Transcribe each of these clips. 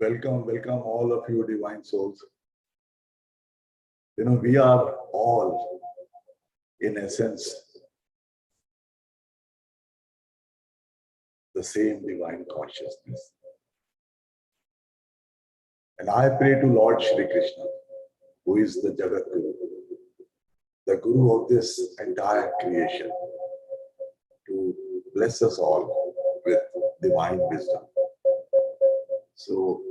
Welcome, welcome all of you divine souls. We are all, in essence, the same divine consciousness. And I pray to Lord Shri Krishna, who is the Jagadguru, the Guru of this entire creation, to bless us all with divine wisdom. So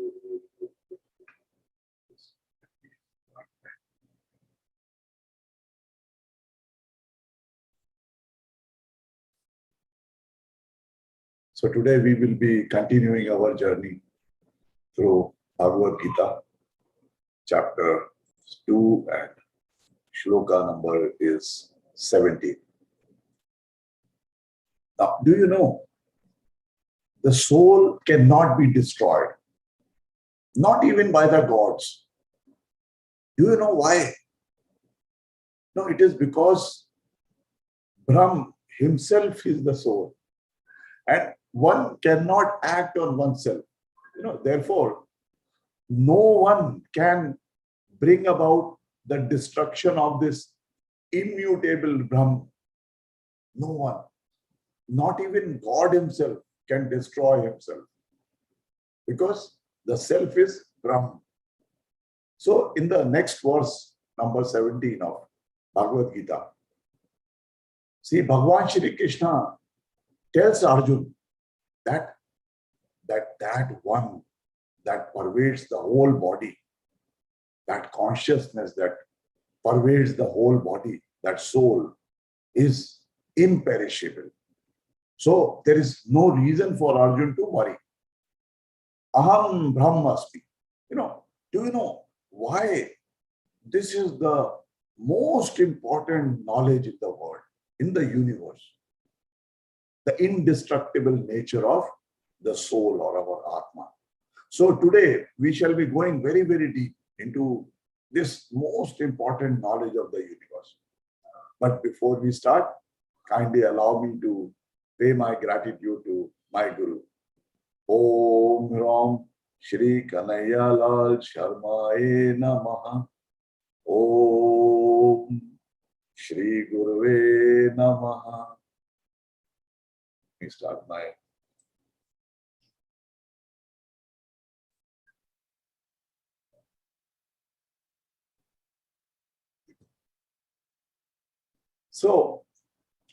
today we will be continuing our journey through Bhagavad Gita, chapter 2, and shloka number is 70. Now, do you know, the soul cannot be destroyed, not even by the gods. Do you know why? No, it is because Brahma himself is the soul, and one cannot act on oneself. Therefore, no one can bring about the destruction of this immutable Brahma. No one, not even God himself, can destroy himself, because the self is Brahma. So in the next verse, number 17 of Bhagavad Gita, see, Bhagwan Shri Krishna tells Arjuna that one that pervades the whole body, that consciousness that pervades the whole body, that soul, is imperishable. So there is no reason for Arjuna to worry. Aham Brahmasmi. Do you know why this is the most important knowledge in the world, in the universe? The indestructible nature of the soul or our Atman. So today we shall be going very, very deep into this most important knowledge of the universe. But before we start, kindly allow me to pay my gratitude to my Guru. Om Ram Shri Kanayalal Sharmaye Namaha. Om Shri Guruve Namaha. Let me start my So,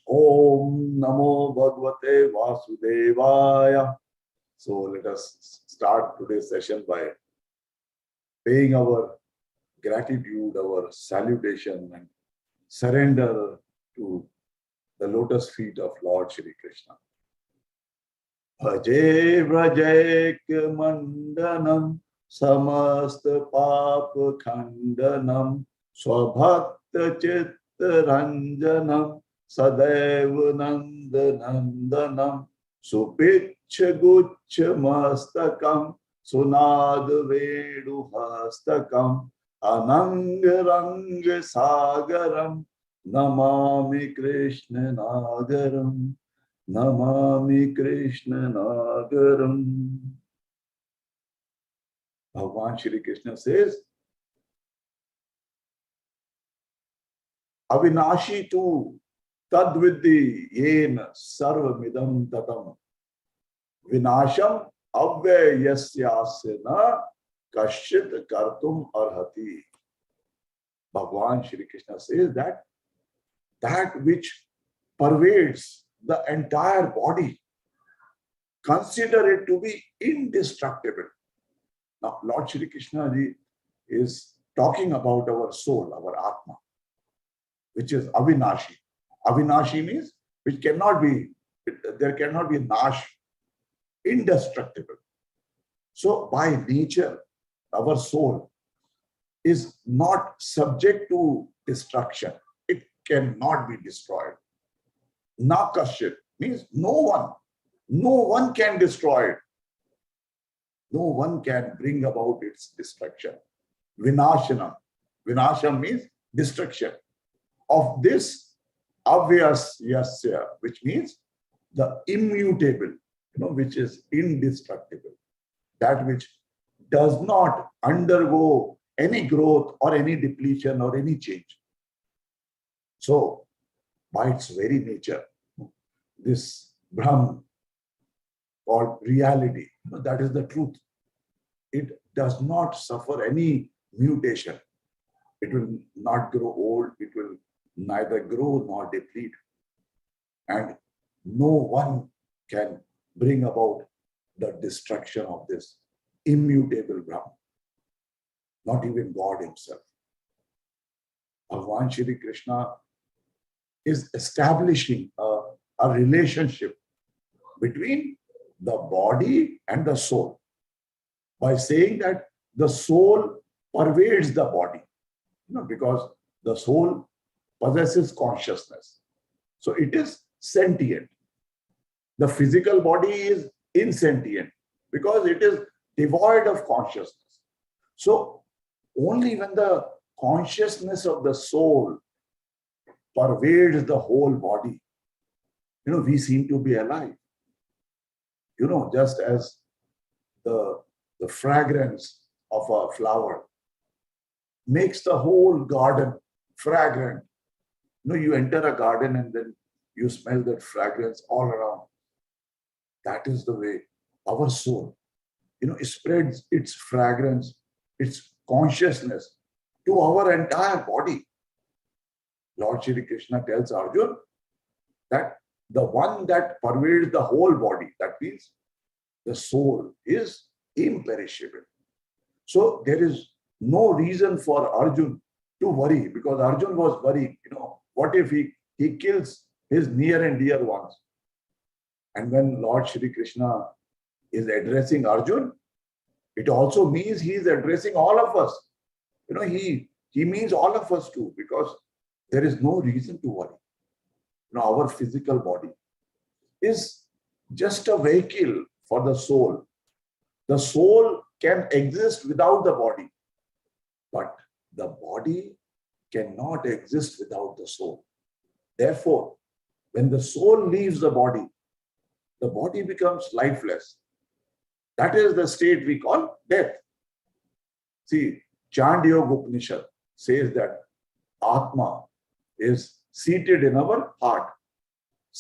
Om Namo Bhagavate Vasudevaya. So let us start today's session by paying our gratitude, our salutation and surrender to the lotus feet of Lord Shri Krishna. Bhaje Vrajek Mandanam Samasta Papa Khandanam Swabhakta Chit Ranjanam Sadaiv Nandanandanam Supicha Gucha Mastakam Sunad Vedu Hastakam Anangaranga Sagaram Namami Krishna Nagaram Namami Krishna Nagaram. Bhagwan Shri Krishna says, avināśhi tu tadviddhi yena sarvam idaṁ tatam vināśham avyayasyāsya kaśhchit kartum arhati. Bhagwan Shri Krishna says that which pervades the entire body, consider it to be indestructible. Now, Lord Shri Krishna ji is talking about our soul, our Atman, which is avināśhi. Avināśhi means which cannot be, there cannot be nash, indestructible. So by nature, our soul is not subject to destruction. It cannot be destroyed. Na kaśhchit means no one can destroy it. No one can bring about its destruction. Vināśham. Vināśham means destruction of this avyas yasya, which means the immutable, which is indestructible, that which does not undergo any growth or any depletion or any change. So, by its very nature, this Brahman called reality, that is the truth. It does not suffer any mutation. It will not grow old. It will neither grow nor deplete. And no one can bring about the destruction of this immutable Brahman. Not even God himself. Bhagwan Shri Krishna is establishing a relationship between the body and the soul by saying that the soul pervades the body, because the soul possesses consciousness. So it is sentient. The physical body is insentient because it is devoid of consciousness. So only when the consciousness of the soul pervades the whole body, we seem to be alive. Just as the fragrance of a flower makes the whole garden fragrant. You enter a garden and then you smell that fragrance all around. That is the way our soul, spreads its fragrance, its consciousness to our entire body. Lord Shri Krishna tells Arjuna that the one that pervades the whole body, that means the soul, is imperishable. So there is no reason for Arjuna to worry, because Arjuna was worried, what if he kills his near and dear ones? And when Lord Shri Krishna is addressing Arjuna, it also means he is addressing all of us. He means all of us too, because there is no reason to worry. Our physical body is just a vehicle for the soul. The soul can exist without the body, but the body cannot exist without the soul. Therefore, when the soul leaves the body becomes lifeless. That is the state we call death. See, Chandogya Upanishad says that Atman is seated in our heart.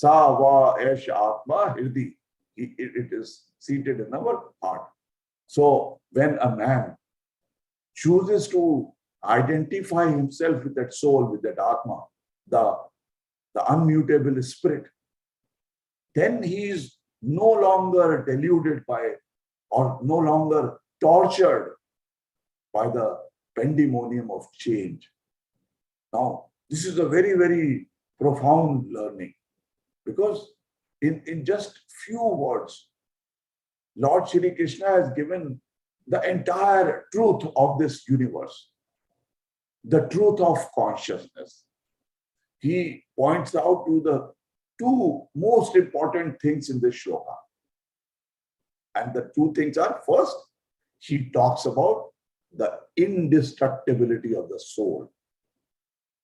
Avyayasyāsya arhati. It is seated in our heart. So when a man chooses to identify himself with that soul, with that Atman, the unmutable spirit, then he is no longer deluded by or no longer tortured by the pandemonium of change. Now, this is a very, very profound learning, because in just few words, Lord Shri Krishna has given the entire truth of this universe, the truth of consciousness. He points out to the two most important things in this shloka. And the two things are, first, he talks about the indestructibility of the soul.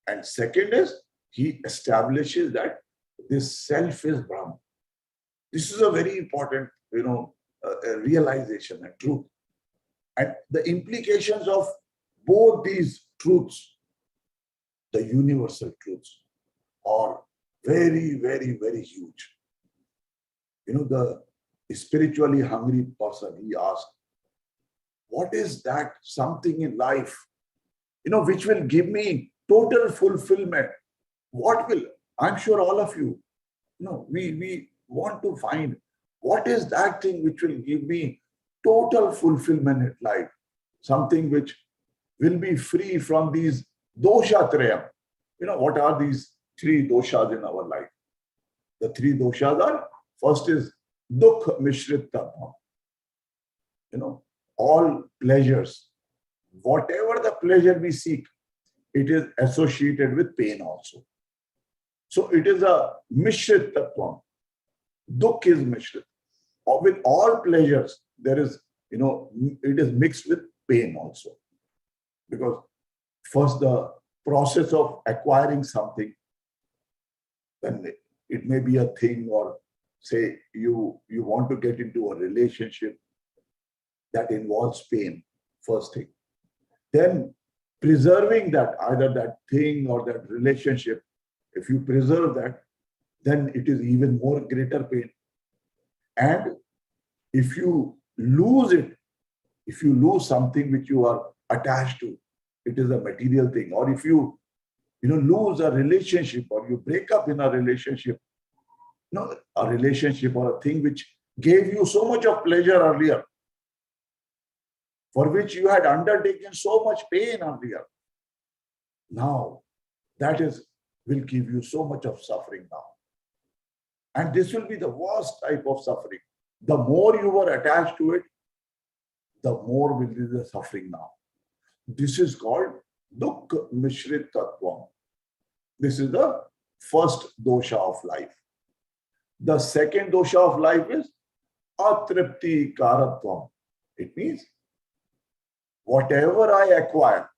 And second is, he establishes that this self is Brahma. This is a very important, realization and truth. And the implications of both these truths, the universal truths, are very, very, very huge. The spiritually hungry person, he asks, what is that something in life, which will give me total fulfillment? What will, I'm sure all of you, we want to find what is that thing which will give me total fulfillment in life, something which will be free from these doshatrayam. What are these three doshas in our life? The three doshas are, first is dukh mishrit tatam. All pleasures, whatever the pleasure we seek, it is associated with pain also. So it is a mishrit tattvam. Dukh is mishrit. With all pleasures, there is, it is mixed with pain also. Because first the process of acquiring something, then it may be a thing, or say you want to get into a relationship. that involves pain, first thing. Then preserving that, either that thing or that relationship, if you preserve that, then it is even more greater pain. And if you lose it, if you lose something which you are attached to, it is a material thing. Or if you lose a relationship, or you break up in a relationship, a relationship or a thing which gave you so much of pleasure earlier, for which you had undertaken so much pain earlier. Now, that will give you so much of suffering now. And this will be the worst type of suffering. The more you were attached to it, the more will be the suffering now. This is called dukkha mishrit tattvam. This is the first dosha of life. The second dosha of life is atripti karatvam. It means whatever I acquire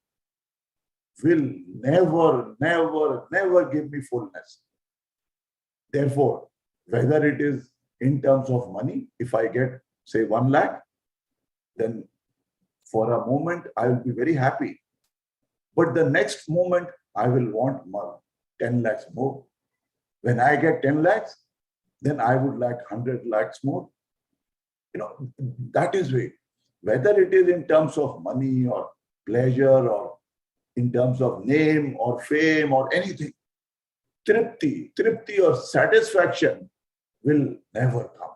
will never give me fullness. Therefore, whether it is in terms of money, if I get, say, 1 lakh, then for a moment I will be very happy. But the next moment I will want more, 10 lakhs more. When I get 10 lakhs, then I would like 100 lakhs more. That is way. Whether it is in terms of money or pleasure or in terms of name or fame or anything, tripti or satisfaction will never come.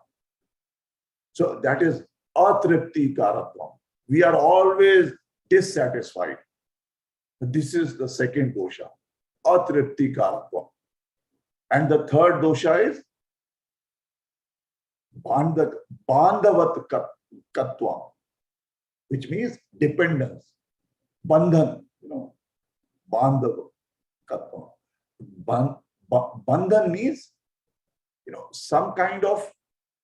So that is atripti karatvam. We are always dissatisfied. This is the second dosha, atripti karatvam. And the third dosha is bandhavat katvam, which means dependence, bandhan, bandhavat katvam. Bandhan means, some kind of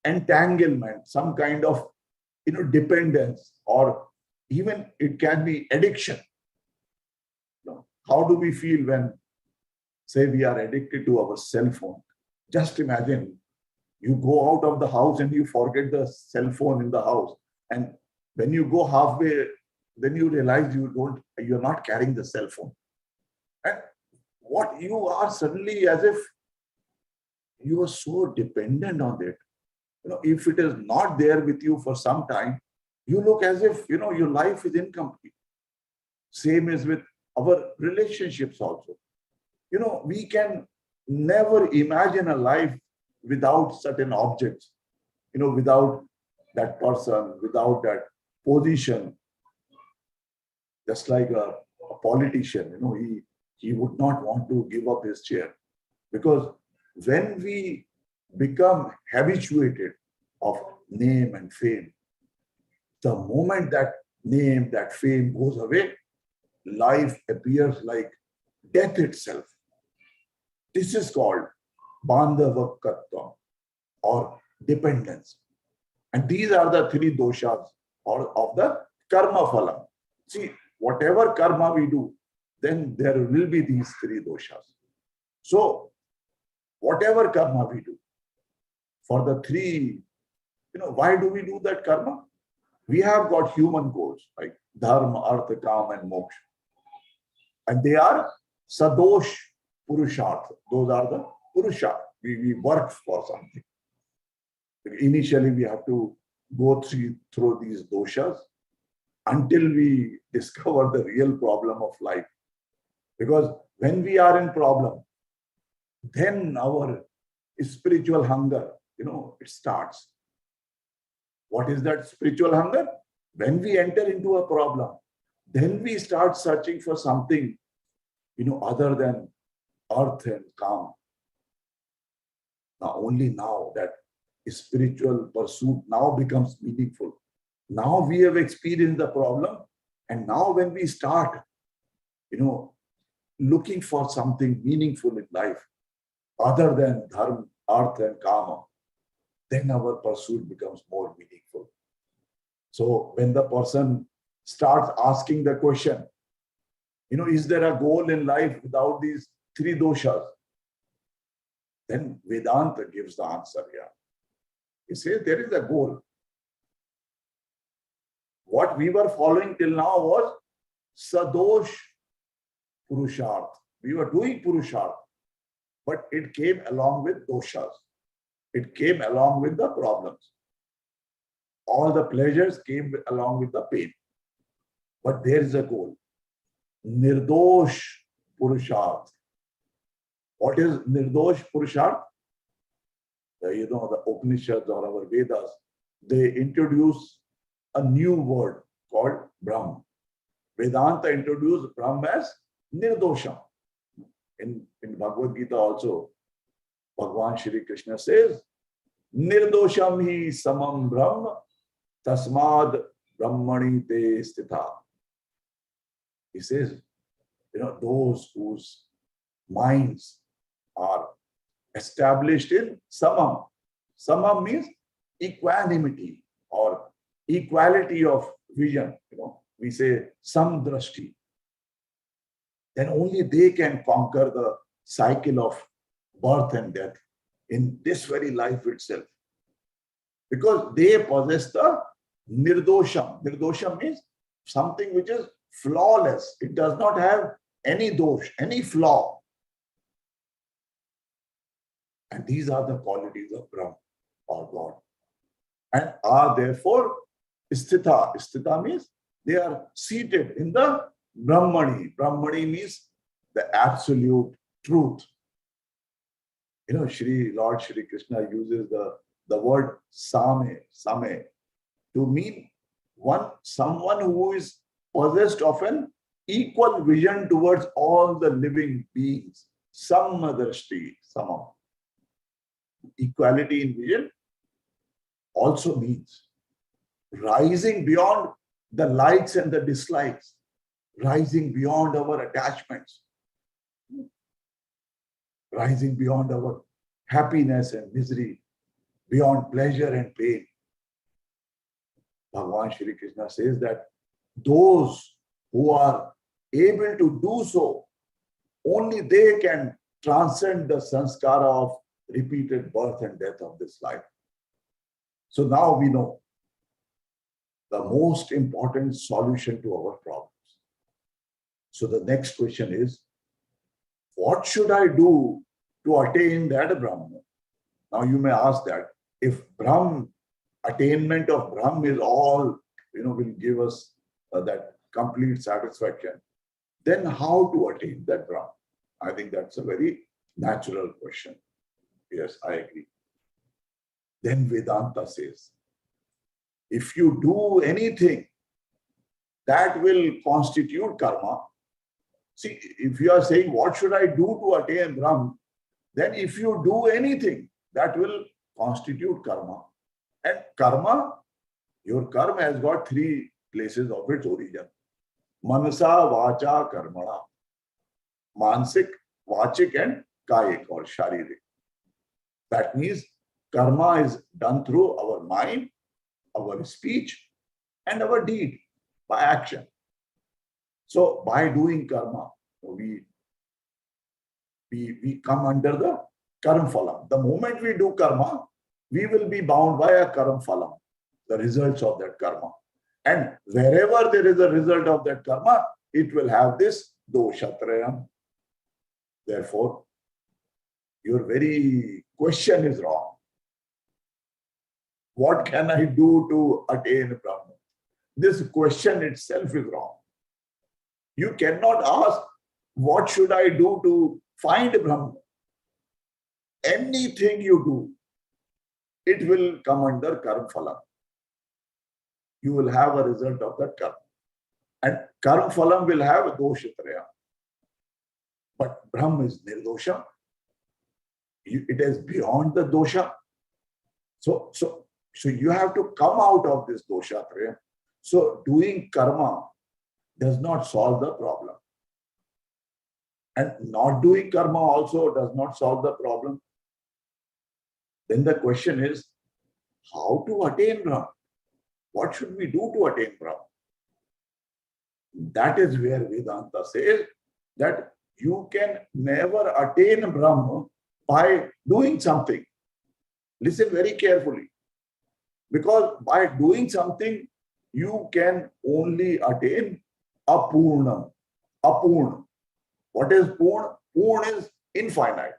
entanglement, some kind of, dependence, or even it can be addiction. How do we feel when, say, we are addicted to our cell phone? Just imagine, you go out of the house and you forget the cell phone in the house. And when you go halfway, then you realize you're not carrying the cell phone. And what you are suddenly, as if you are so dependent on it. If it is not there with you for some time, you look as if, your life is incomplete. Same is with our relationships also. We can never imagine a life without certain objects, without that person, without that position. Just like a politician, he would not want to give up his chair. Because when we become habituated of name and fame, the moment that name, that fame goes away, life appears like death itself. This is called bandhavakatvam, or dependence. And these are the three doshas of the karma phala. See, whatever karma we do, then there will be these three doshas. So, whatever karma we do, for the three, why do we do that karma? We have got human goals like dharma, artha, kam, and moksha. And they are sadosh purushartha. Those are the purushartha. We work for something. Initially, we have to go through these doshas until we discover the real problem of life. Because when we are in problem, then our spiritual hunger, it starts. What is that spiritual hunger? When we enter into a problem, then we start searching for something, other than earth and calm. Now, only now that spiritual pursuit now becomes meaningful. Now we have experienced the problem, and now when we start, looking for something meaningful in life, other than dharma, artha, and kama, then our pursuit becomes more meaningful. So when the person starts asking the question, is there a goal in life without these three doshas? Then Vedanta gives the answer here. He says there is a goal. What we were following till now was sadosh purusharth. We were doing purusharth, but it came along with doshas. It came along with the problems. All the pleasures came along with the pain. But there is a goal. Nirdosh purusharth. What is nirdosh purusharth? You know, the Upanishads or our Vedas, they introduce a new word called Brahma. Vedanta introduced Brahma as nirdosham. In Bhagavad Gita also, Bhagwan Shri Krishna says, nirdosham hi samam brahma tasmad brahmani te stitha. He says, you know, those whose minds are established in samam. Samam means equanimity or equality of vision. You know, we say samdrashti. Then only they can conquer the cycle of birth and death in this very life itself. Because they possess the nirdosham. Nirdosham means something which is flawless. It does not have any dosh, any flaw. And these are the qualities of Brahma or God. And are therefore sthita. Sthita means they are seated in the Brahmani. Brahmani means the absolute truth. You know, Lord Shri Krishna uses the word same to mean someone who is possessed of an equal vision towards all the living beings. Sammadrashti, samam. Equality in vision also means rising beyond the likes and the dislikes, rising beyond our attachments, rising beyond our happiness and misery, beyond pleasure and pain. Bhagwan Shri Krishna says that those who are able to do so, only they can transcend the sanskara of repeated birth and death of this life. So now we know the most important solution to our problems. So the next question is, what should I do to attain that Brahma? Now you may ask that, if attainment of Brahma is all, will give us that complete satisfaction, then how to attain that Brahma? I think that's a very natural question. Yes, I agree. Then Vedanta says, if you do anything that will constitute karma, see, if you are saying, what should I do to attain Brahma? Then if you do anything, that will constitute karma. And karma, your karma has got three places of its origin. Manasa, vacha, karmana. Mansik, vachik and kayik or sharirik. That means karma is done through our mind, our speech, and our deed, by action. So by doing karma, we come under the karma phalam. The moment we do karma, we will be bound by a karma phalam, the results of that karma. And wherever there is a result of that karma, it will have this doshatrayam. Therefore, your very question is wrong. What can I do to attain Brahma? This question itself is wrong. You cannot ask, what should I do to find Brahma? Anything you do, it will come under karma phalam. You will have a result of that karma. And karma phalam will have doshatraya. But Brahma is nirdosha. It is beyond the dosha. So you have to come out of this doshatraya. So doing karma does not solve the problem. And not doing karma also does not solve the problem. Then the question is, how to attain Brahma? What should we do to attain Brahma? That is where Vedanta says that you can never attain Brahma by doing something. Listen very carefully. Because by doing something, you can only attain apurnam. Apurna. What is purna? Purna is infinite.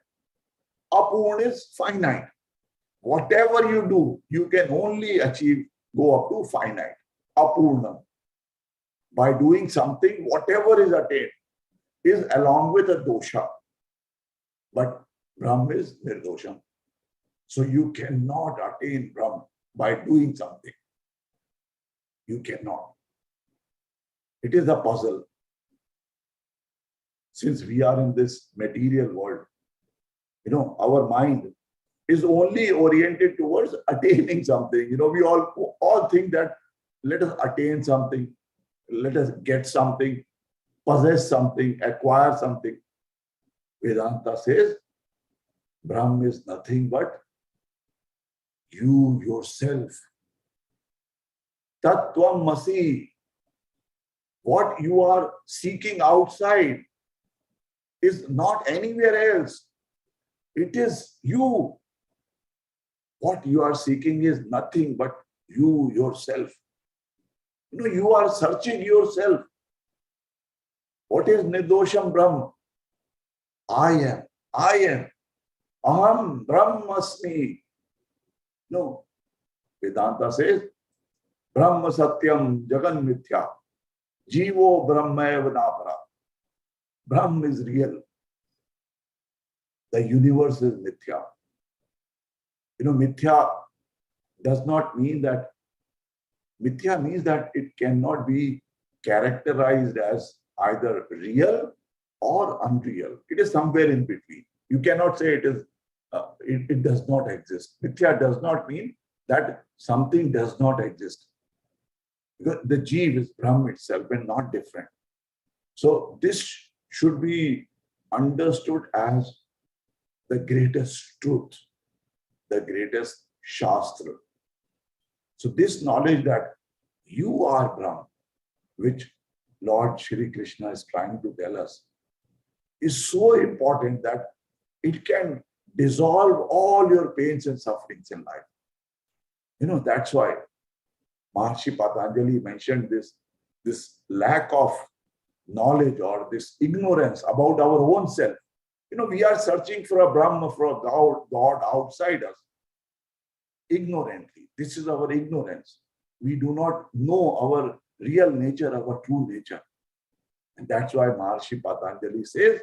Apurna is finite. Whatever you do, you can only achieve, go up to finite. Apurna. By doing something, whatever is attained is along with a dosha. But Brahma is nirdosham. So you cannot attain Brahma by doing something. You cannot. It is a puzzle. Since we are in this material world, our mind is only oriented towards attaining something. We all think that let us attain something, let us get something, possess something, acquire something. Vedanta says Brahma is nothing but you yourself. Tattvamasi. What you are seeking outside is not anywhere else. It is you. What you are seeking is nothing but you yourself. You are searching yourself. What is nirdosham Brahma? I am. Aham Brahmasmi. No. Vedanta says, Brahma Satyam Jagan Mithya. Jivo Brahmayeva Napara. Brahma is real. The universe is Mithya. Mithya does not mean that. Mithya means that it cannot be characterized as either real or unreal. It is somewhere in between. You cannot say it is. It does not exist. Mithya does not mean that something does not exist. Because the Jeev is Brahma itself and not different. So this should be understood as the greatest truth, the greatest Shastra. So this knowledge that you are Brahma, which Lord Shri Krishna is trying to tell us, is so important that it can dissolve all your pains and sufferings in life. That's why Maharishi Patanjali mentioned this lack of knowledge or this ignorance about our own self. We are searching for a Brahma, for a God outside us. Ignorantly. This is our ignorance. We do not know our real nature, our true nature. And that's why Maharishi Patanjali says,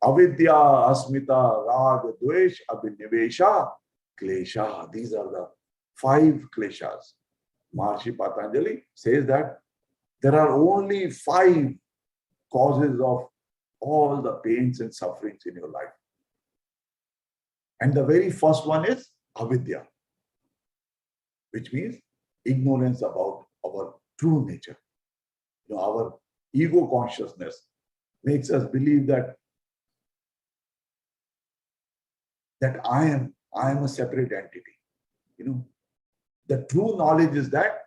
avidya, asmita, rag, dvesh, abhinivesha, klesha. These are the 5 kleshas. Maharishi Patanjali says that there are only 5 causes of all the pains and sufferings in your life. And the very first one is avidya, which means ignorance about our true nature. Our ego consciousness makes us believe that I am a separate entity. The true knowledge is that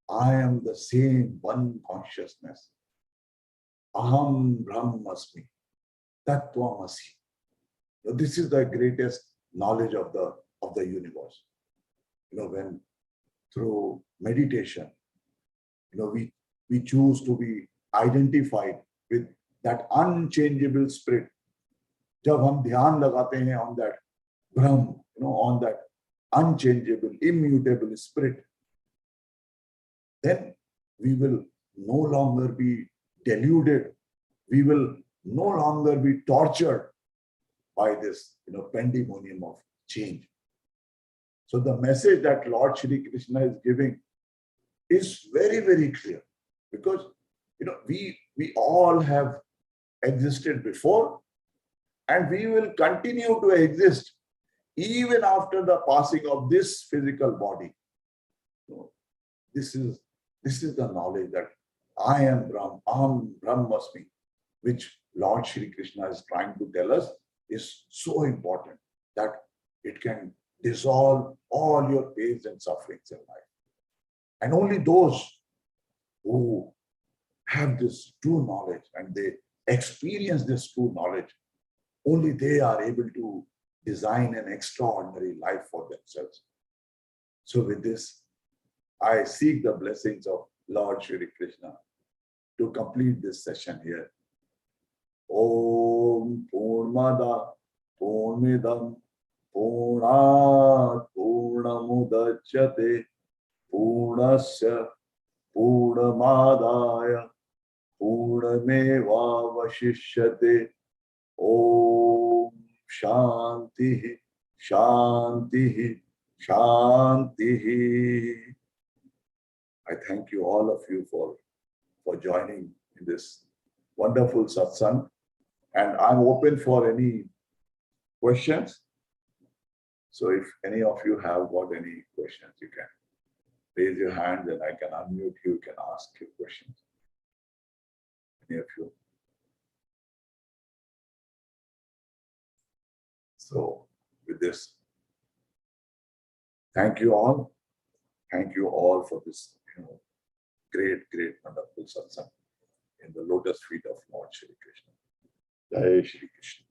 I am the same one consciousness. Aham Brahmasmi. Tattvamasi. This is the greatest knowledge of the universe. When through meditation, we choose to be identified with that unchangeable spirit. जब हम ध्यान लगाते हैं on that Brahma, on that unchangeable, immutable spirit, then we will no longer be deluded. We will no longer be tortured by this, pandemonium of change. So the message that Lord Shri Krishna is giving is very, very clear, because we all have existed before, and we will continue to exist even after the passing of this physical body. This is the knowledge that I am Brahma, Aham Brahmasmi, which Lord Shri Krishna is trying to tell us is so important that it can dissolve all your pains and sufferings in life. And only those who have this true knowledge and they experience this true knowledge, only they are able to design an extraordinary life for themselves. So with this, I seek the blessings of Lord Shri Krishna to complete this session here. Om Purnamada Purnamidam Purnat Purnamudachyate Purnasya Purnamadaya Purnamevavashishyate. Om Shanti Shanti Shanti. I thank you, all of you, for joining in this wonderful satsang. And I'm open for any questions. So if any of you have got any questions, you can raise your hand and I can unmute you. You can ask your questions. Any of you? So with this, thank you all. Thank you all for this, great, wonderful satsang in the lotus feet of Lord Shri Krishna. Jai Shri Krishna.